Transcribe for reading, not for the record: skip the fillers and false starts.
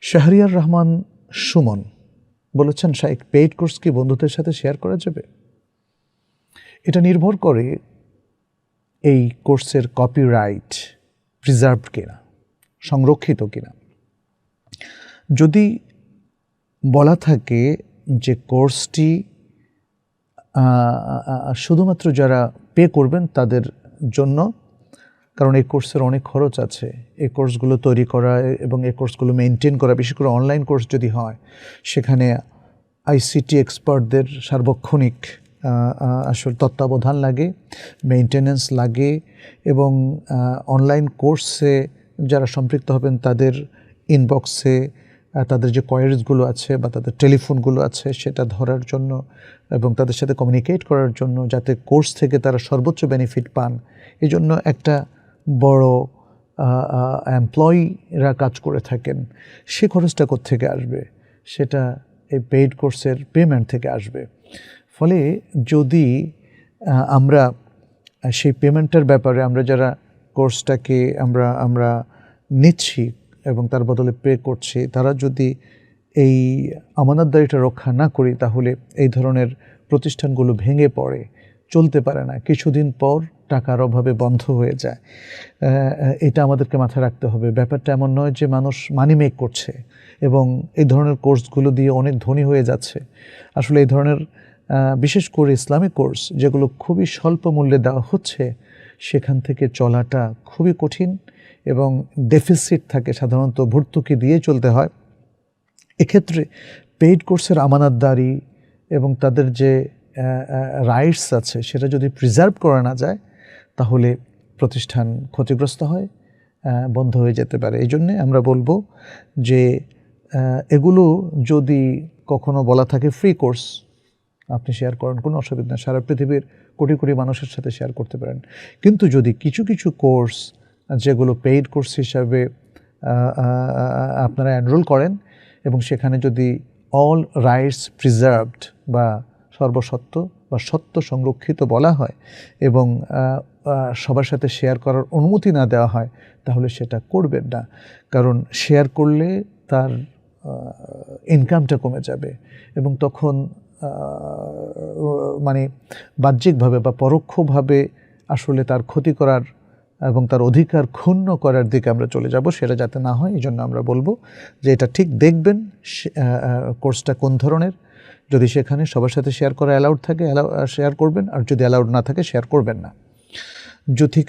শাহরিয়ার রহমান সুমন বলেছেন, শাইখ paid course কি বন্ধুদের সাথে শেয়ার করা যাবে? এটা নির্ভর করে এই কোর্সের কপিরাইট প্রিজার্ভড কিনা, সংরক্ষিত কিনা। যদি বলা থাকে যে কোর্সটি শুধুমাত্র যারা পে করবেন তাদের জন্য, কারণ এই কোর্সের অনেক খরচ আছে, এই কোর্সগুলো তৈরি করা এবং এই কোর্সগুলো মেনটেন করা, বিশেষ করে অনলাইন কোর্স যদি হয় সেখানে আইসিটি এক্সপার্টদের সার্বক্ষণিক আসলে তত্ত্বাবধান লাগে, মেইনটেনেন্স লাগে, এবং অনলাইন কোর্সে যারা সম্পৃক্ত হবেন তাদের ইনবক্সে তাদের যে কোয়ারিজগুলো আছে বা তাদের টেলিফোনগুলো আছে সেটা ধরার জন্য এবং তাদের সাথে কমিউনিকেট করার জন্য, যাতে কোর্স থেকে তারা সর্বোচ্চ বেনিফিট পান, এই জন্য একটা বড় এমপ্লয়িরা কাজ করে থাকেন। সে খরচটা কোত্থেকে আসবে? সেটা এই পেইড কোর্সের পেমেন্ট থেকে আসবে। ফলে যদি আমরা সেই পেমেন্টের ব্যাপারে, আমরা যারা কোর্সটাকে আমরা নিচ্ছি এবং তার বদলে পে করছি, তারা যদি এই আমানতদারিটা রক্ষা না করি, তাহলে এই ধরনের প্রতিষ্ঠানগুলো ভেঙে পড়ে, চলতে পারে না, কিছুদিন পর টাকার অভাবে বন্ধ হয়ে যায়। এটা আমাদেরকে মাথায় রাখতে হবে। ব্যাপারটা এমন নয় যে মানুষ মানি মেক করছে এবং এই ধরনের কোর্সগুলো দিয়ে অনেক ধনী হয়ে যাচ্ছে। আসলে এই ধরনের বিশেষ করে ইসলামিক কোর্স যেগুলো খুবই স্বল্প মূল্যে দেওয়া হচ্ছে, সেখান থেকে চলাটা খুবই কঠিন এবং ডেফিসিট থাকে, সাধারণত ভর্তুকি দিয়ে চলতে হয়। এক্ষেত্রে পেইড কোর্সের আমানতদারি এবং তাদের যে রাইটস আছে সেটা যদি প্রিজার্ভ করা না যায়, তাহলে প্রতিষ্ঠান ক্ষতিগ্রস্ত হয়, বন্ধ হয়ে যেতে পারে। এই জন্যে আমরা বলবো যে এগুলো যদি কখনো বলা থাকে ফ্রি কোর্স, আপনি শেয়ার করেন, কোনো অসুবিধা নেই, সারা পৃথিবীর কোটি কোটি মানুষের সাথে শেয়ার করতে পারেন। কিন্তু যদি কিছু কিছু কোর্স যেগুলো পেইড কোর্স হিসাবে আপনারা এনরোল করেন এবং সেখানে যদি অল রাইটস প্রিজার্ভড বা সর্বসত্ব বা সত্য সংরক্ষিত বলা হয় এবং সবার সাথে শেয়ার করার অনুমতি না দেওয়া হয়, তাহলে সেটা করবেন না। কারণ শেয়ার করলে তার ইনকামটা কমে যাবে এবং তখন মানে বাহ্যিকভাবে বা পরোক্ষভাবে আসলে তার ক্ষতি করার এবং তার অধিকার ক্ষুণ্ণ করার দিকে আমরা চলে যাব। সেটা যাতে না হয়, এই জন্য আমরা বলবো যে এটা ঠিক দেখবেন কোর্সটা কোন ধরনের। যদি সেখানে সবার সাথে শেয়ার করা অ্যালাউড থাকে, শেয়ার করবেন, আর যদি অ্যালাউড না থাকে শেয়ার করবেন না। যদি